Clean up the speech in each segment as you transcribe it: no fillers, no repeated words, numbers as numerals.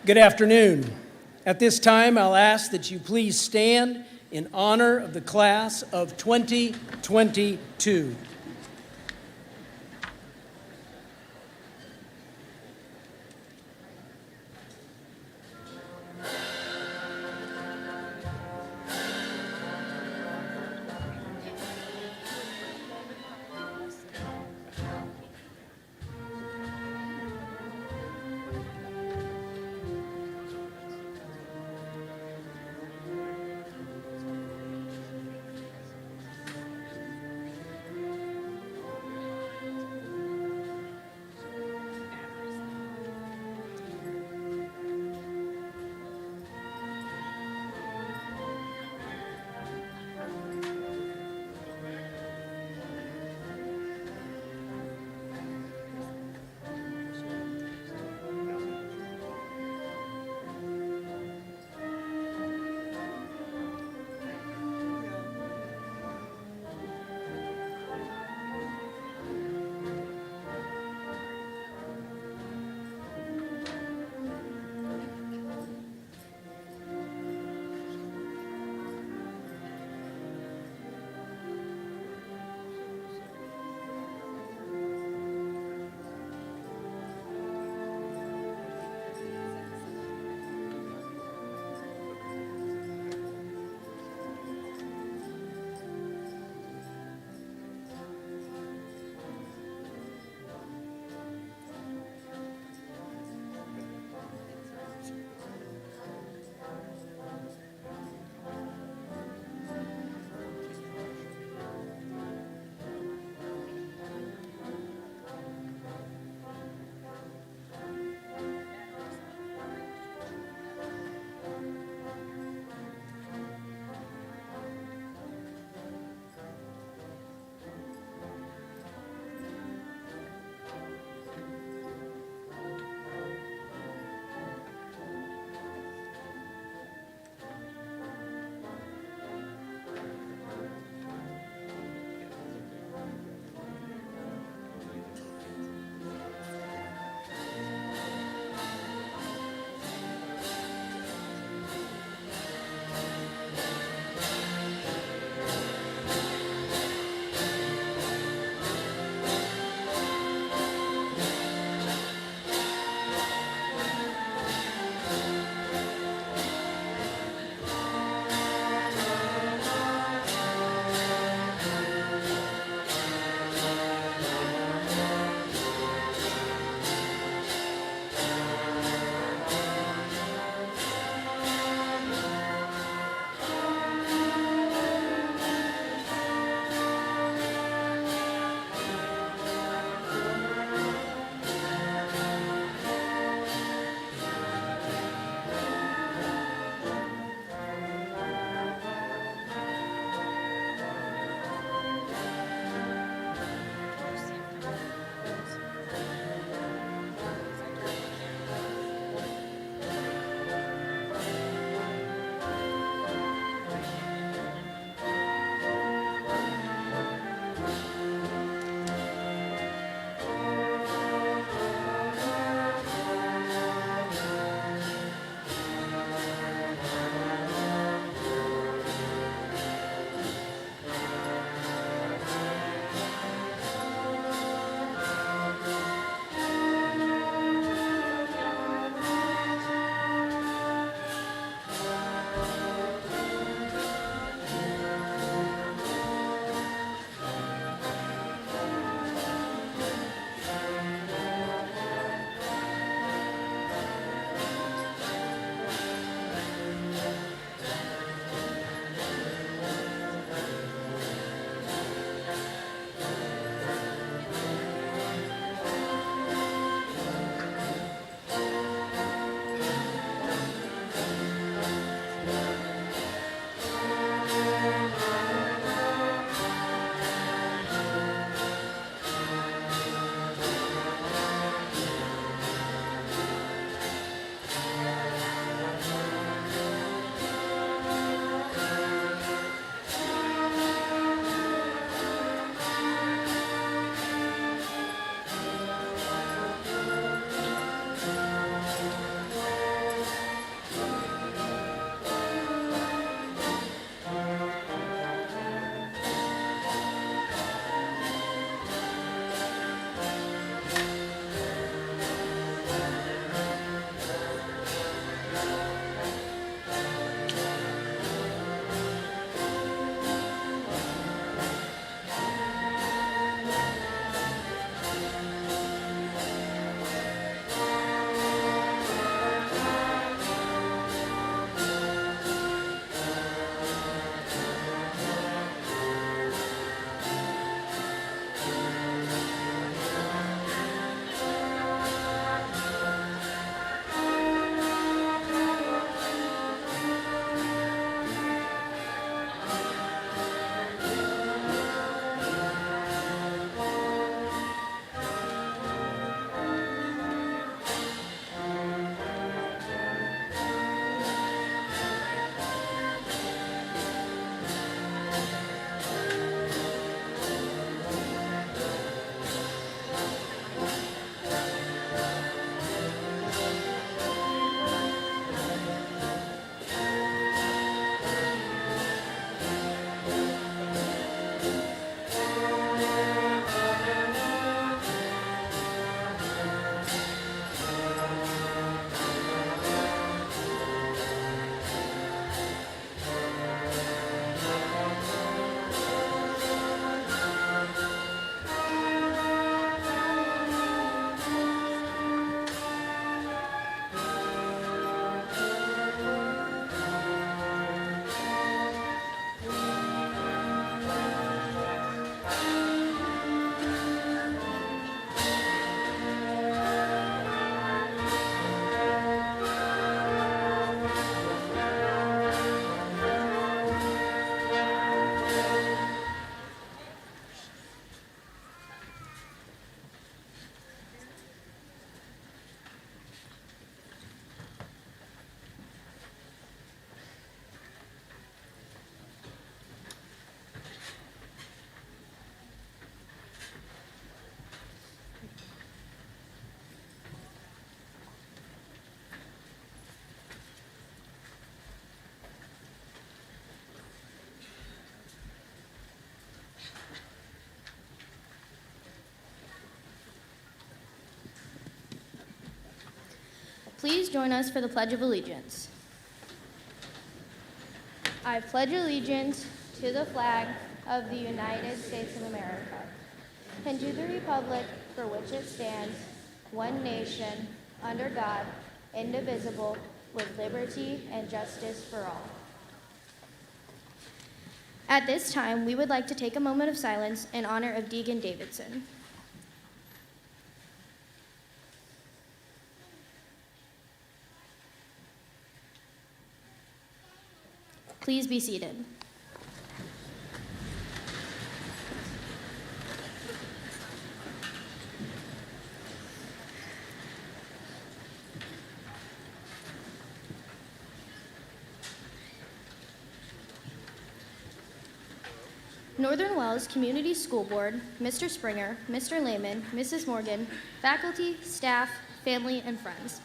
Good afternoon. At this time, I'll ask that you please stand in honor of the class of 2022. Please join us for the Pledge of Allegiance. I pledge allegiance to the flag of the United States of America and to the republic for which it stands, one nation, under God, indivisible, with liberty and justice for all. At this time, we would like to take a moment of silence in honor of Deegan Davidson. Please be seated. Northern Wells Community School Board, Mr. Springer, Mr. Lehman, Mrs. Morgan, faculty, staff, family, and friends.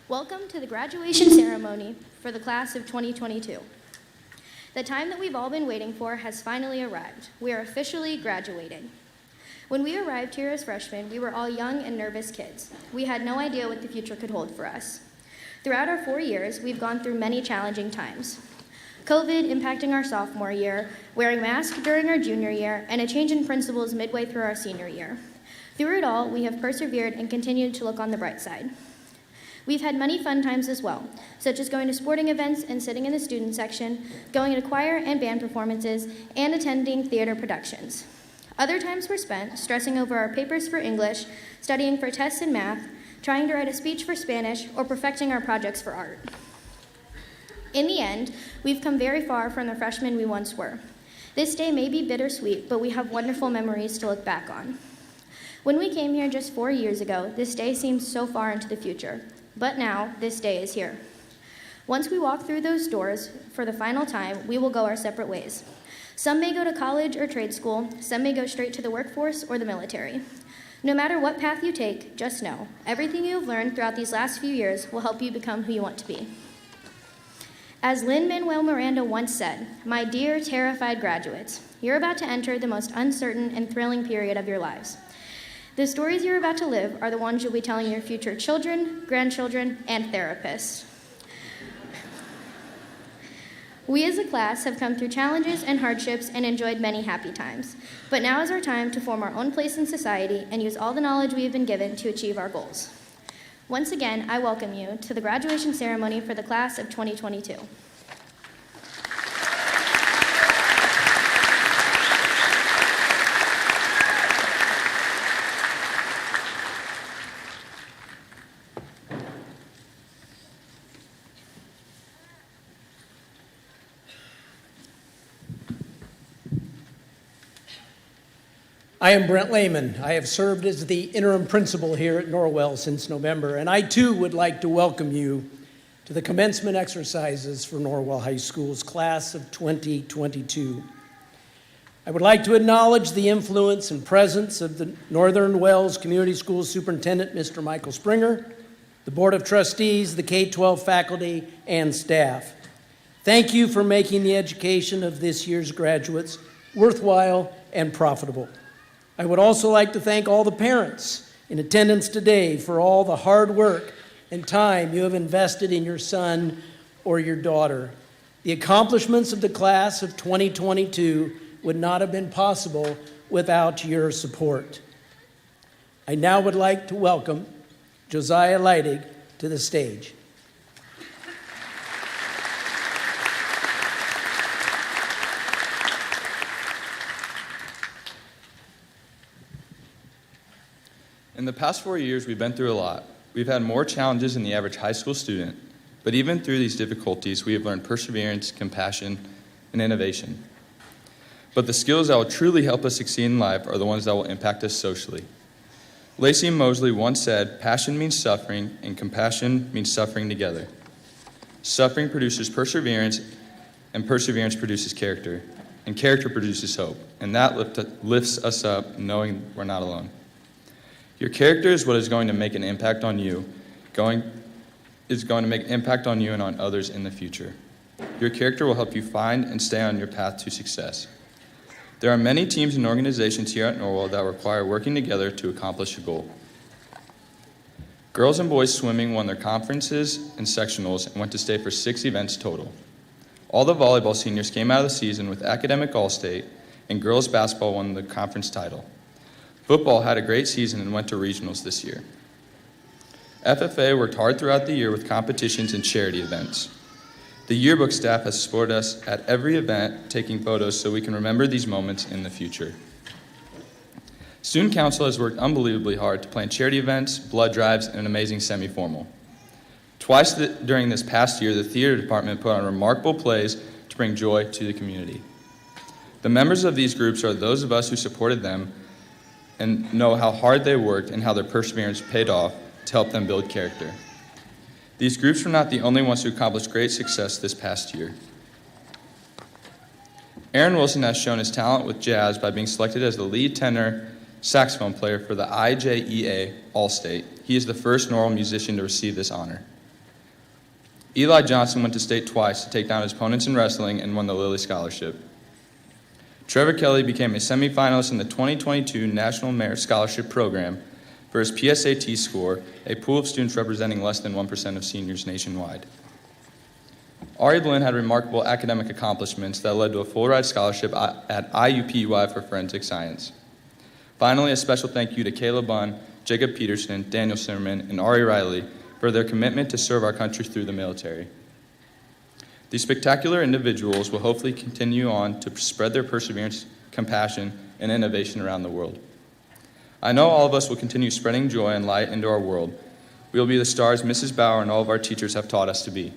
Welcome to the graduation ceremony for the class of 2022. The time that we've all been waiting for has finally arrived. We are officially graduating. When we arrived here as freshmen, we were all young and nervous kids. We had no idea what the future could hold for us. Throughout our 4 years, we've gone through many challenging times. COVID impacting our sophomore year, wearing masks during our junior year, and a change in principals midway through our senior year. Through it all, we have persevered and continued to look on the bright side. We've had many fun times as well, such as going to sporting events and sitting in the student section, going to choir and band performances, and attending theater productions. Other times were spent stressing over our papers for English, studying for tests in math, trying to write a speech for Spanish, or perfecting our projects for art. In the end, we've come very far from the freshmen we once were. This day may be bittersweet, but we have wonderful memories to look back on. When we came here just 4 years ago, this day seemed so far into the future. But now, this day is here. Once we walk through those doors for the final time, we will go our separate ways. Some may go to college or trade school, some may go straight to the workforce or the military. No matter what path you take, just know, everything you have learned throughout these last few years will help you become who you want to be. As Lin-Manuel Miranda once said, "My dear terrified graduates, you're about to enter the most uncertain and thrilling period of your lives. The stories you're about to live are the ones you'll be telling your future children, grandchildren, and therapists." We as a class have come through challenges and hardships and enjoyed many happy times. But now is our time to form our own place in society and use all the knowledge we have been given to achieve our goals. Once again, I welcome you to the graduation ceremony for the class of 2022. I am Brent Lehman. I have served as the interim principal here at Norwell since November, and I too would like to welcome you to the commencement exercises for Norwell High School's class of 2022. I would like to acknowledge the influence and presence of the Northern Wells Community Schools Superintendent, Mr. Michael Springer, the Board of Trustees, the K-12 faculty, and staff. Thank you for making the education of this year's graduates worthwhile and profitable. I would also like to thank all the parents in attendance today for all the hard work and time you have invested in your son or your daughter. The accomplishments of the class of 2022 would not have been possible without your support. I now would like to welcome Josiah Leidig to the stage. In the past 4 years, we've been through a lot. We've had more challenges than the average high school student, but even through these difficulties, we have learned perseverance, compassion, and innovation. But the skills that will truly help us succeed in life are the ones that will impact us socially. Lacey Mosley once said, "Passion means suffering, and compassion means suffering together." Suffering produces perseverance, and perseverance produces character, and character produces hope, and that lifts us up knowing we're not alone. Your character is what is going to make an impact on you, and on others in the future. Your character will help you find and stay on your path to success. There are many teams and organizations here at Norwell that require working together to accomplish a goal. Girls and boys swimming won their conferences and sectionals and went to state for 6 events total. All the volleyball seniors came out of the season with academic all-state, and girls basketball won the conference title. Football had a great season and went to regionals this year. FFA worked hard throughout the year with competitions and charity events. The yearbook staff has supported us at every event, taking photos so we can remember these moments in the future. Student Council has worked unbelievably hard to plan charity events, blood drives, and an amazing semi-formal. Twice during this past year, the theater department put on remarkable plays to bring joy to the community. The members of these groups are those of us who supported them and know how hard they worked and how their perseverance paid off to help them build character. These groups were not the only ones who accomplished great success this past year. Aaron Wilson has shown his talent with jazz by being selected as the lead tenor saxophone player for the IJEA All-State. He is the first Norwell musician to receive this honor. Eli Johnson went to state twice to take down his opponents in wrestling and won the Lilly Scholarship. Trevor Kelly became a semifinalist in the 2022 National Merit Scholarship Program for his PSAT score, a pool of students representing less than 1% of seniors nationwide. Ari Blinn had remarkable academic accomplishments that led to a full-ride scholarship at IUPUI for forensic science. Finally, a special thank you to Kayla Bunn, Jacob Peterson, Daniel Zimmerman, and Ari Riley for their commitment to serve our country through the military. These spectacular individuals will hopefully continue on to spread their perseverance, compassion, and innovation around the world. I know all of us will continue spreading joy and light into our world. We will be the stars Mrs. Bauer and all of our teachers have taught us to be.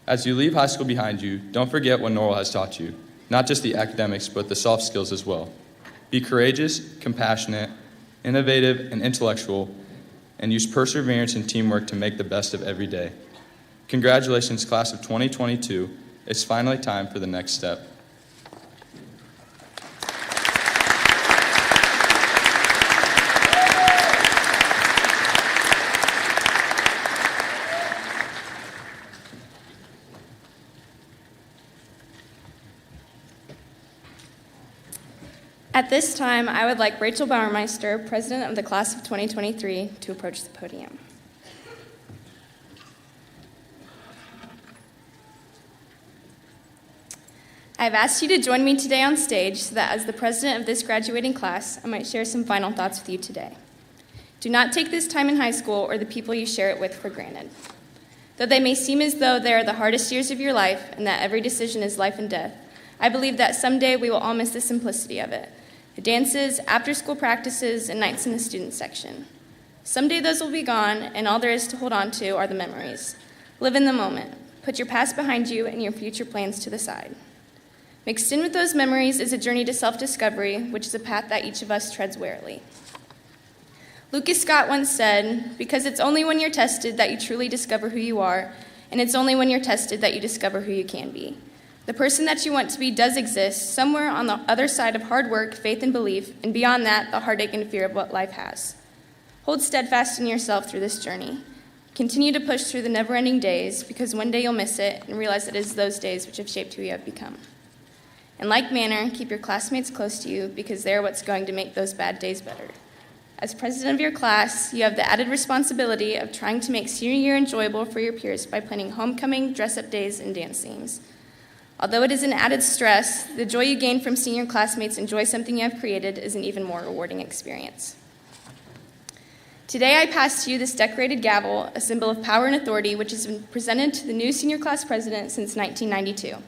As you leave high school behind you, don't forget what Norwell has taught you, not just the academics, but the soft skills as well. Be courageous, compassionate, innovative, and intellectual, and use perseverance and teamwork to make the best of every day. Congratulations, class of 2022. It's finally time for the next step. At this time, I would like Rachel Bauermeister, President of the Class of 2023, to approach the podium. I've asked you to join me today on stage so that as the president of this graduating class, I might share some final thoughts with you today. Do not take this time in high school or the people you share it with for granted. Though they may seem as though they are the hardest years of your life and that every decision is life and death, I believe that someday we will all miss the simplicity of it. The dances, after-school practices, and nights in the student section. Someday those will be gone, and all there is to hold on to are the memories. Live in the moment. Put your past behind you and your future plans to the side. Mixed in with those memories is a journey to self-discovery, which is a path that each of us treads warily. Lucas Scott once said, "Because it's only when you're tested that you truly discover who you are, and it's only when you're tested that you discover who you can be." The person that you want to be does exist somewhere on the other side of hard work, faith, and belief, and beyond that, the heartache and fear of what life has. Hold steadfast in yourself through this journey. Continue to push through the never-ending days, because one day you'll miss it and realize it is those days which have shaped who you have become. In like manner, keep your classmates close to you, because they're what's going to make those bad days better. As president of your class, you have the added responsibility of trying to make senior year enjoyable for your peers by planning homecoming, dress-up days, and dance themes. Although it is an added stress, the joy you gain from seeing your classmates enjoy something you have created is an even more rewarding experience. Today I pass to you this decorated gavel, a symbol of power and authority, which has been presented to the new senior class president since 1992.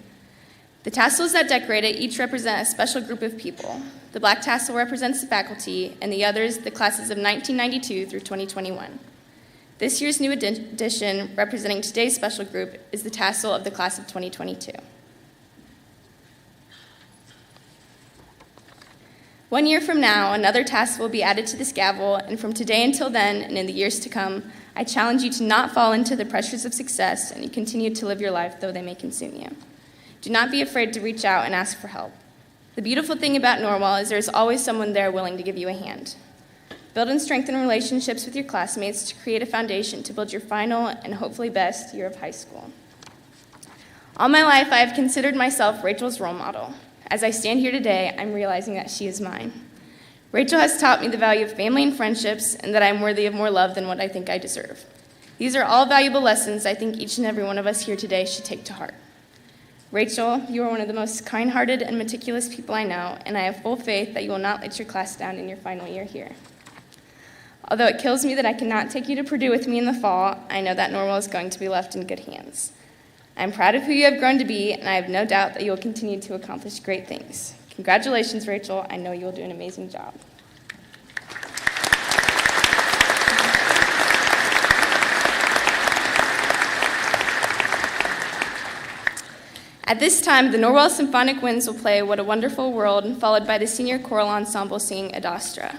The tassels that decorate it each represent a special group of people. The black tassel represents the faculty, and the others the classes of 1992 through 2021. This year's new addition, representing today's special group, is the tassel of the class of 2022. 1 year from now, another tassel will be added to this gavel, and from today until then, and in the years to come, I challenge you to not fall into the pressures of success and you continue to live your life though they may consume you. Do not be afraid to reach out and ask for help. The beautiful thing about Norwell is there's always someone there willing to give you a hand. Build and strengthen relationships with your classmates to create a foundation to build your final and hopefully best year of high school. All my life, I have considered myself Rachel's role model. As I stand here today, I'm realizing that she is mine. Rachel has taught me the value of family and friendships and that I'm worthy of more love than what I think I deserve. These are all valuable lessons I think each and every one of us here today should take to heart. Rachel, you are one of the most kind-hearted and meticulous people I know, and I have full faith that you will not let your class down in your final year here. Although it kills me that I cannot take you to Purdue with me in the fall, I know that Norwell is going to be left in good hands. I'm proud of who you have grown to be, and I have no doubt that you will continue to accomplish great things. Congratulations, Rachel. I know you will do an amazing job. At this time, the Norwell Symphonic Winds will play What a Wonderful World, followed by the senior choral ensemble singing Ad Astra.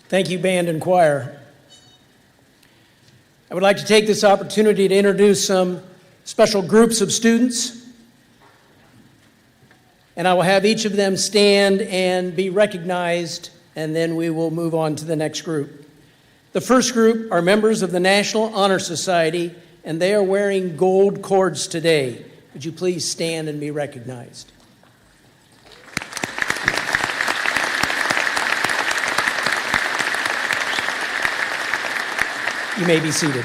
Thank you, band and choir. I would like to take this opportunity to introduce some special groups of students, and I will have each of them stand and be recognized, and then we will move on to the next group. The first group are members of the National Honor Society, and they are wearing gold cords today. Would you please stand and be recognized? You may be seated.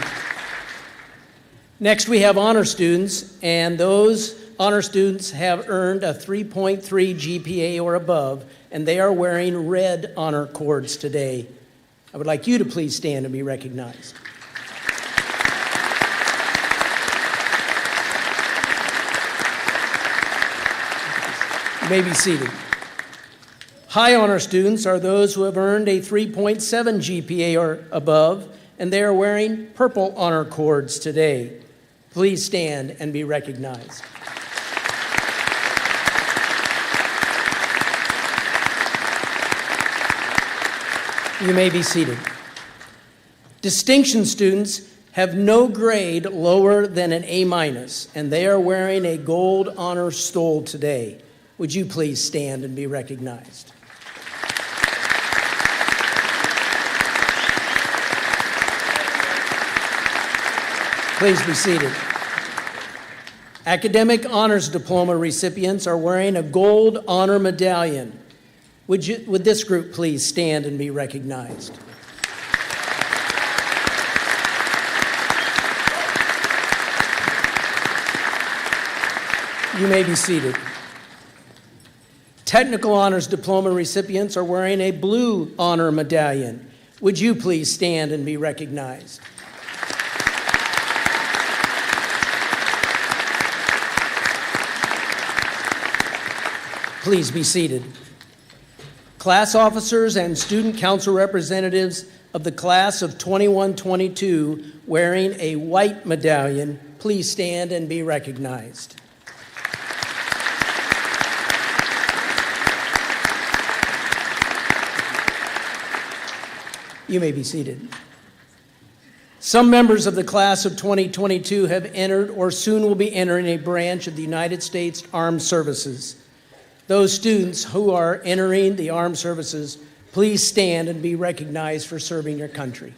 Next, we have honor students, and those honor students have earned a 3.3 GPA or above, and they are wearing red honor cords today. I would like you to please stand and be recognized. You may be seated. High honor students are those who have earned a 3.7 GPA or above, and they are wearing purple honor cords today. Please stand and be recognized. You may be seated. Distinction students have no grade lower than an A-, and they are wearing a gold honor stole today. Would you please stand and be recognized? Please be seated. Academic Honors Diploma recipients are wearing a gold honor medallion. Would this group please stand and be recognized? You may be seated. Technical Honors Diploma recipients are wearing a blue honor medallion. Would you please stand and be recognized? Please be seated. Class officers and student council representatives of the class of 21-22 wearing a white medallion, please stand and be recognized. You may be seated. Some members of the class of 2022 have entered or soon will be entering a branch of the United States Armed Services. Those students who are entering the armed services, please stand and be recognized for serving your country.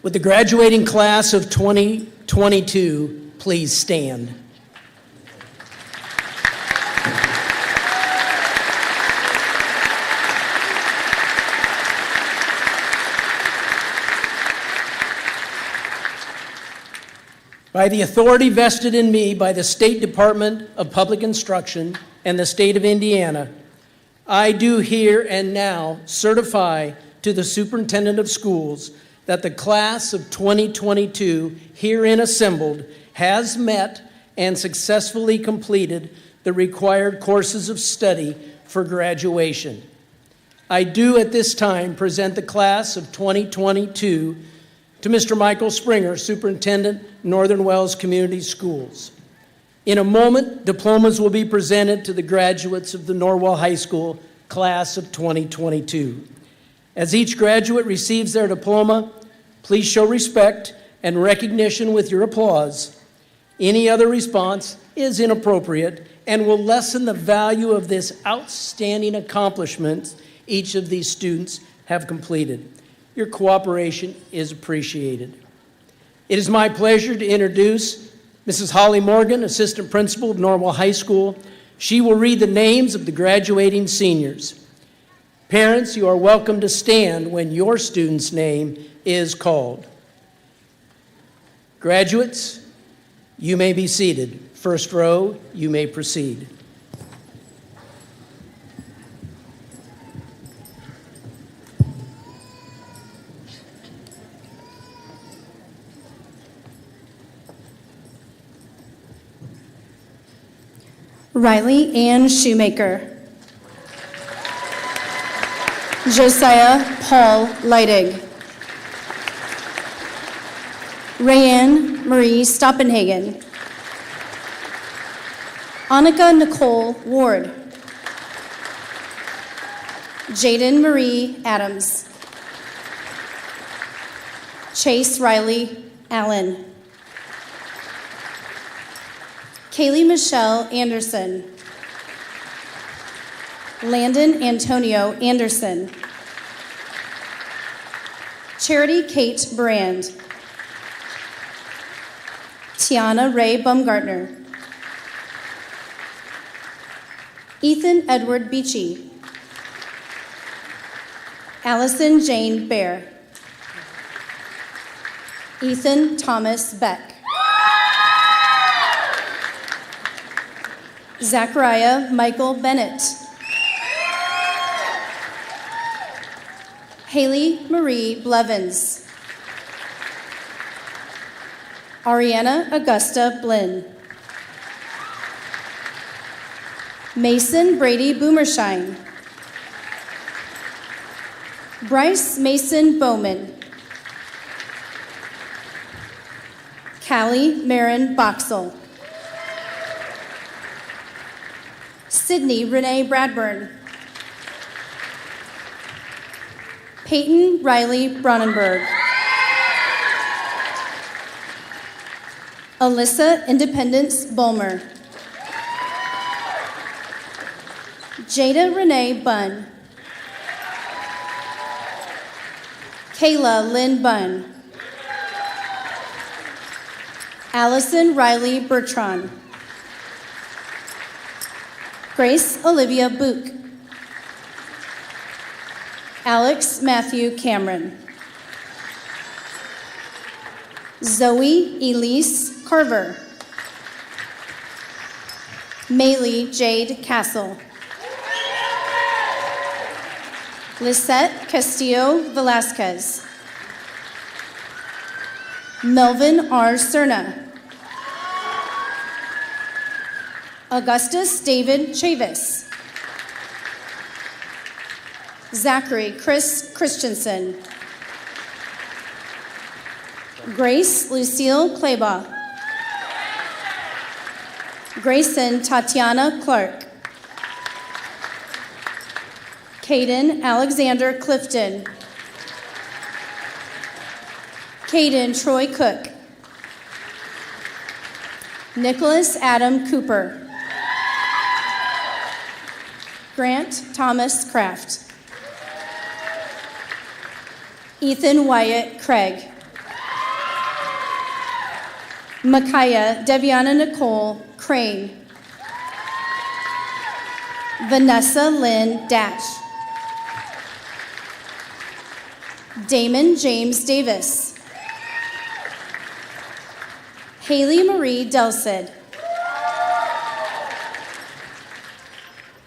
Would the graduating class of 2022 please stand? By the authority vested in me by the State Department of Public Instruction and the state of Indiana, I do here and now certify to the Superintendent of Schools that the class of 2022 herein assembled has met and successfully completed the required courses of study for graduation. I do at this time present the class of 2022 to Mr. Michael Springer, Superintendent, Northern Wells Community Schools. In a moment, diplomas will be presented to the graduates of the Norwell High School class of 2022. As each graduate receives their diploma, please show respect and recognition with your applause. Any other response is inappropriate and will lessen the value of this outstanding accomplishment each of these students have completed. Your cooperation is appreciated. It is my pleasure to introduce Mrs. Holly Morgan, Assistant Principal of Norwell High School. She will read the names of the graduating seniors. Parents, you are welcome to stand when your student's name is called. Graduates, you may be seated. First row, you may proceed. Riley Ann Shoemaker. Josiah Paul Leidig. Rayanne Marie Stoppenhagen. Annika Nicole Ward. Jaden Marie Adams. Chase Riley Allen. Kaylee Michelle Anderson. Landon Antonio Anderson. Charity Kate Brand. Tiana Ray Bumgartner. Ethan Edward Beachy. Allison Jane Bear. Ethan Thomas Beck. Zachariah Michael Bennett. Haley Marie Blevins. Ariana Augusta Blinn. Mason Brady Boomershine. Bryce Mason Bowman. Callie Marin Boxell. Sydney Renee Bradburn. Peyton Riley Bronnenberg. Alyssa Independence Bulmer. Jada Renee Bunn. Kayla Lynn Bunn. Allison Riley Bertrand. Grace Olivia Book. Alex Matthew Cameron. Zoe Elise Carver. Maylee Jade Castle. Lisette Castillo Velasquez. Melvin R. Cerna. Augustus David Chavis. Zachary Chris Christensen. Grace Lucille Claybaugh. Grayson Tatiana Clark. Caden Alexander Clifton. Caden Troy Cook. Nicholas Adam Cooper. Grant Thomas Kraft. Ethan Wyatt Craig. Micaiah Deviana Nicole Crane. Vanessa Lynn Dash. Damon James Davis. Haley Marie Delcid.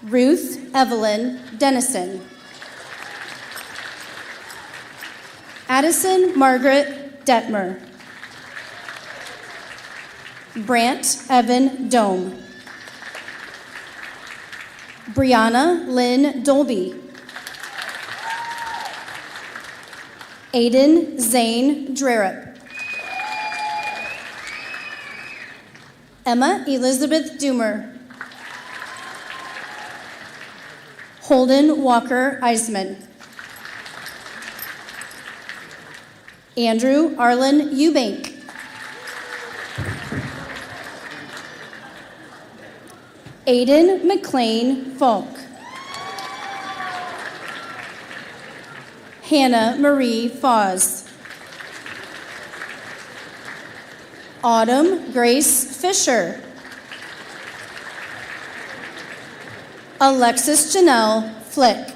Ruth Evelyn Dennison. Addison Margaret Detmer. Brant Evan Dome. Brianna Lynn Dolby. Aiden Zane Drerup. Emma Elizabeth Doomer. Holden Walker Eisman. Andrew Arlen Eubank. Aiden McLean Falk. Hannah Marie Foz. Autumn Grace Fisher. Alexis Janelle Flick.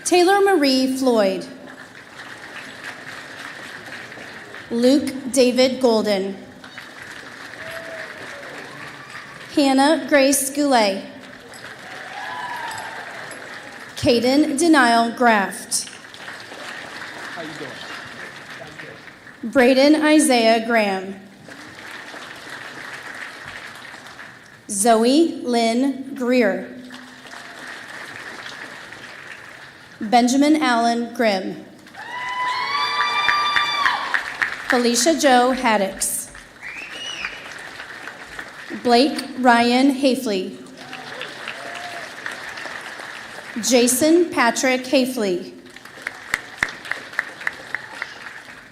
Taylor Marie Floyd. Luke David Golden. Hannah Grace Goulet. Caden Denial Graft. How you doing? Braden Isaiah Graham. Zoe Lynn Greer. Benjamin Allen Grimm. Felicia Jo Haddix. Blake Ryan Hafley. Jason Patrick Hafley.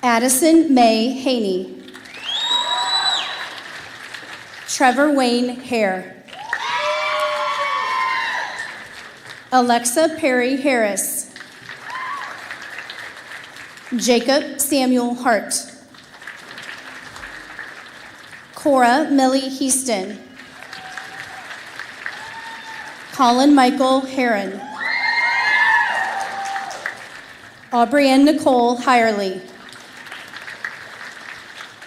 Addison May Haney. Trevor Wayne Hare. Alexa Perry Harris. Jacob Samuel Hart. Cora Millie Heaston. Colin Michael Heron. Aubrianne Nicole Hirely.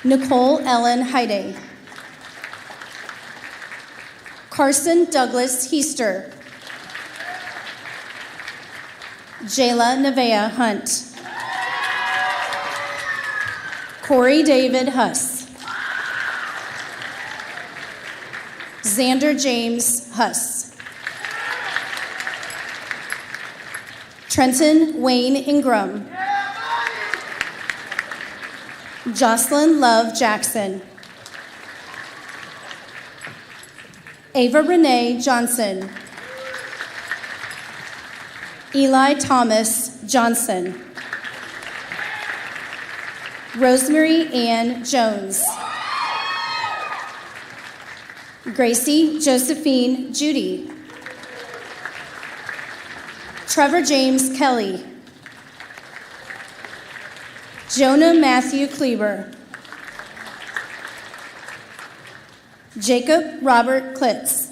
Nicole Ellen Heide. Carson Douglas Heister. Jayla Nevea Hunt. Corey David Huss. Xander James Huss. Trenton Wayne Ingram. Jocelyn Love Jackson. Ava Renee Johnson. Eli Thomas Johnson. Rosemary Ann Jones. Gracie Josephine Judy. Trevor James Kelly. Jonah Matthew Kleber. Jacob Robert Klitz.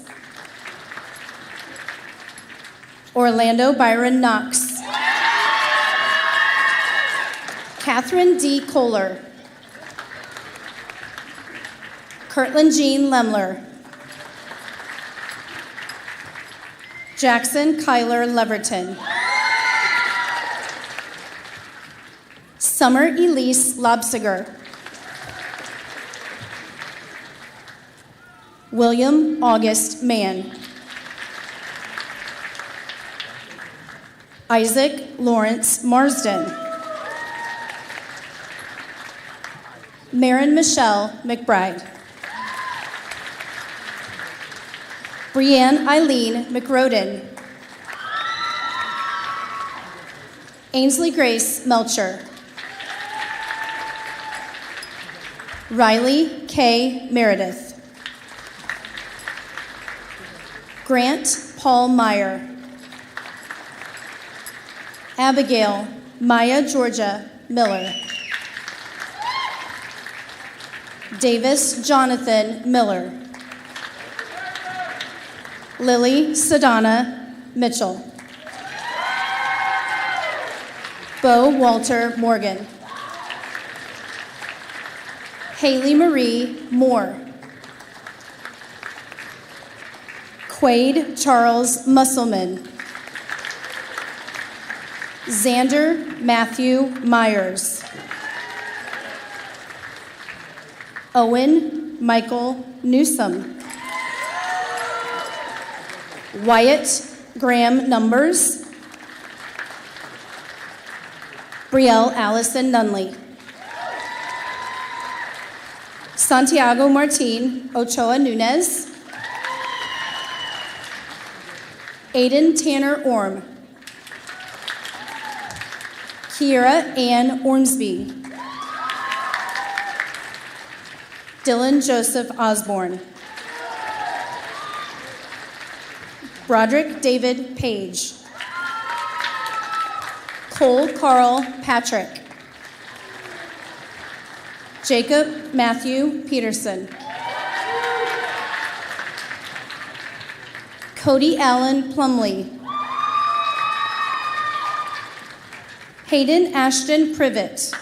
Orlando Byron Knox. Catherine D. Kohler. Kirtland Jean Lemler. Jackson Kyler Leverton. Summer Elise Lobsiger. William August Mann. Isaac Lawrence Marsden. Marin Michelle McBride. Brianne Eileen McRoden. Ainsley Grace Melcher. Riley K. Meredith. Grant Paul Meyer. Abigail Maya Georgia Miller. Davis Jonathan Miller. Lily Sadana Mitchell. Bo Walter Morgan. Haley Marie Moore. Quaid Charles Musselman. Xander Matthew Myers. Owen Michael Newsome. Wyatt Graham Numbers. Brielle Allison Nunley. Santiago Martin Ochoa Nunez. Aiden Tanner Orm. Kiera Ann Ormsby. Dylan Joseph Osborne. Broderick David Page. Cole Carl Patrick. Jacob Matthew Peterson. Cody Allen Plumley. Hayden Ashton Privet.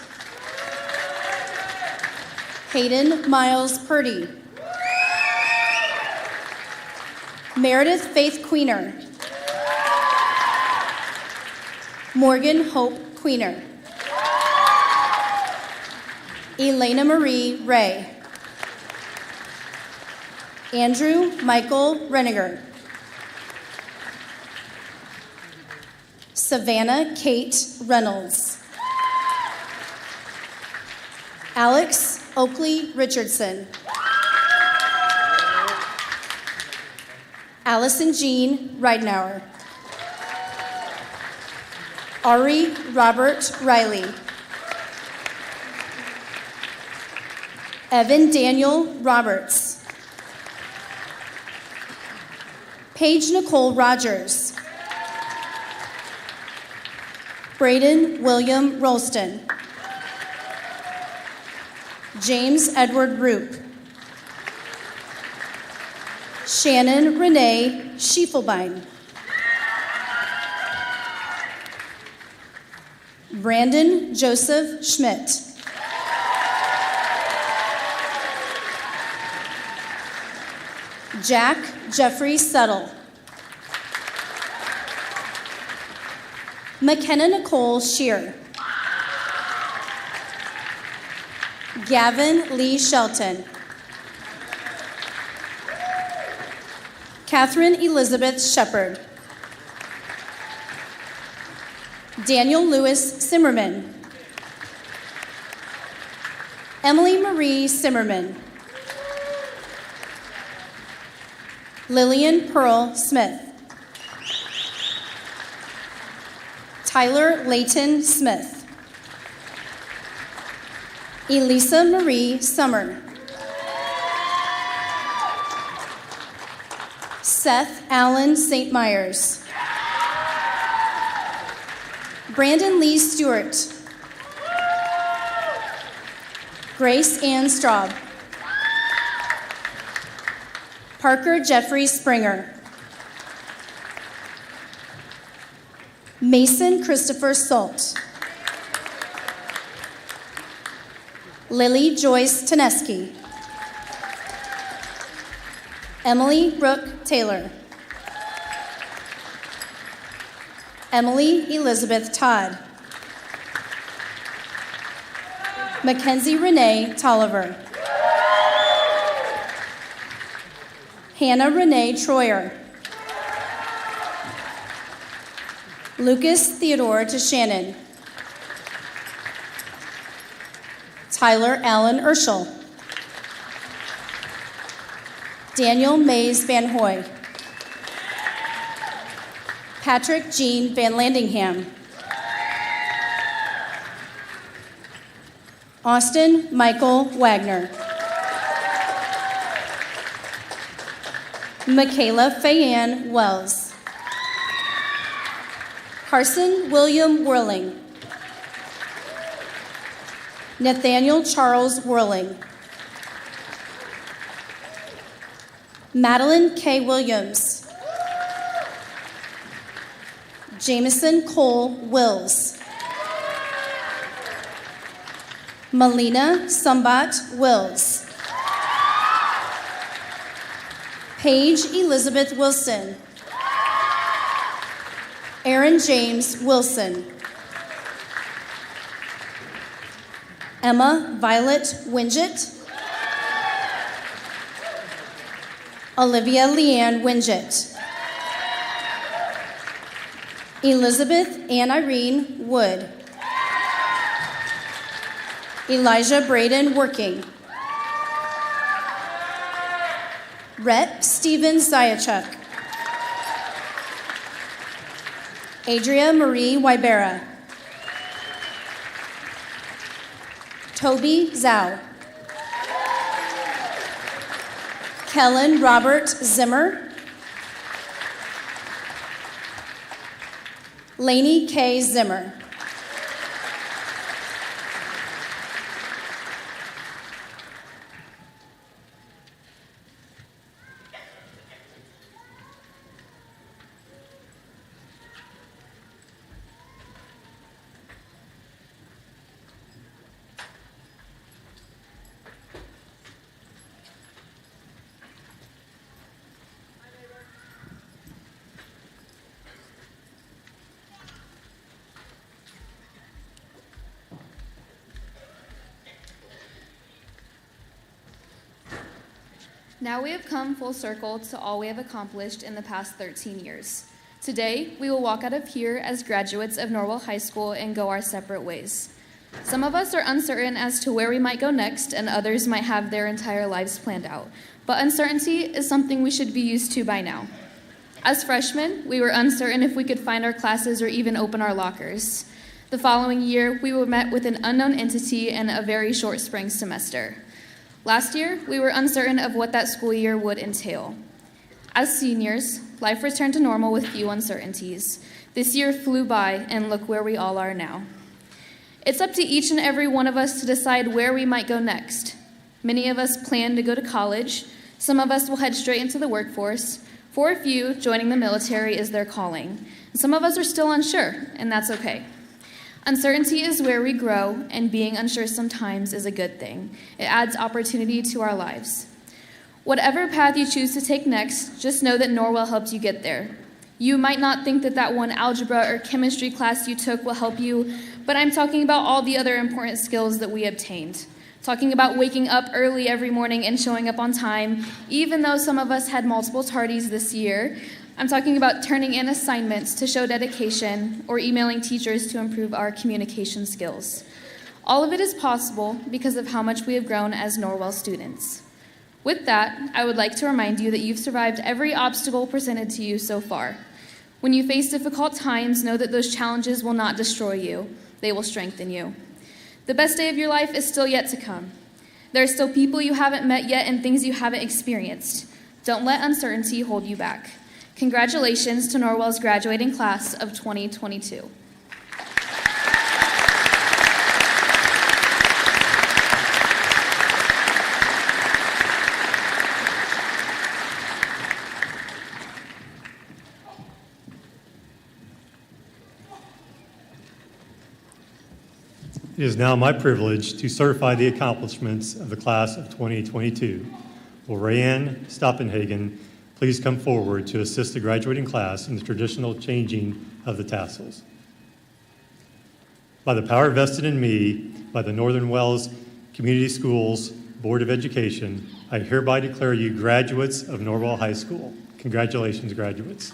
Hayden Miles Purdy. Meredith Faith Queener. Morgan Hope Queener. Elena Marie Ray. Andrew Michael Reniger. Savannah Kate Reynolds. Alex Oakley Richardson. Allison Jean Ridenauer. Ari Robert Riley. Evan Daniel Roberts. Paige Nicole Rogers. Braden William Rolston. James Edward Roop. Shannon Renee Schiefelbein. Brandon Joseph Schmidt. Jack Jeffrey Settle. McKenna Nicole Shear. Gavin Lee Shelton. Catherine Elizabeth Shepard. Daniel Lewis Simmerman. Emily Marie Simmerman. Lillian Pearl Smith. Tyler Layton Smith. Elisa Marie Summer. Seth Allen St. Myers. Brandon Lee Stewart. Grace Ann Straub. Parker Jeffrey Springer. Mason Christopher Salt. Lily Joyce Taneski. Emily Brooke Taylor. Emily Elizabeth Todd. Mackenzie Renee Tolliver. Hannah Renee Troyer. Lucas Theodore Shannon. Tyler Allen Urschel. Daniel Mays Van Hoy. Patrick Jean Van Landingham. Austin Michael Wagner. Michaela Fayanne Wells. Carson William Whirling. Nathaniel Charles Whirling. Madeline K. Williams. Jameson Cole Wills. Melina Sumbat Wills. Paige Elizabeth Wilson. Aaron James Wilson. Emma Violet Winget. Olivia Leanne Winget. Elizabeth Ann Irene Wood. Elijah Braden Working. Rhett Steven Zayachuk. Adria Marie Wybera. Toby Zhao. Kellen Robert Zimmer. Lainey K. Zimmer. Now we have come full circle to all we have accomplished in the past 13 years. Today, we will walk out of here as graduates of Norwell High School and go our separate ways. Some of us are uncertain as to where we might go next, and others might have their entire lives planned out. But uncertainty is something we should be used to by now. As freshmen, we were uncertain if we could find our classes or even open our lockers. The following year, we were met with an unknown entity and a very short spring semester. Last year, we were uncertain of what that school year would entail. As seniors, life returned to normal with few uncertainties. This year flew by, and look where we all are now. It's up to each and every one of us to decide where we might go next. Many of us plan to go to college. Some of us will head straight into the workforce. For a few, joining the military is their calling. Some of us are still unsure, and that's okay. Uncertainty is where we grow, and being unsure sometimes is a good thing. It adds opportunity to our lives. Whatever path you choose to take next, just know that Norwell helped you get there. You might not think that that one algebra or chemistry class you took will help you, but I'm talking about all the other important skills that we obtained. Talking about waking up early every morning and showing up on time, even though some of us had multiple tardies this year. I'm talking about turning in assignments to show dedication or emailing teachers to improve our communication skills. All of it is possible because of how much we have grown as Norwell students. With that, I would like to remind you that you've survived every obstacle presented to you so far. When you face difficult times, know that those challenges will not destroy you. They will strengthen you. The best day of your life is still yet to come. There are still people you haven't met yet and things you haven't experienced. Don't let uncertainty hold you back. Congratulations to Norwell's graduating class of 2022. It is now my privilege to certify the accomplishments of the class of 2022. Will Rayanne Stoppenhagen please come forward to assist the graduating class in the traditional changing of the tassels. By the power vested in me by the Northern Wells Community Schools Board of Education, I hereby declare you graduates of Norwell High School. Congratulations, graduates.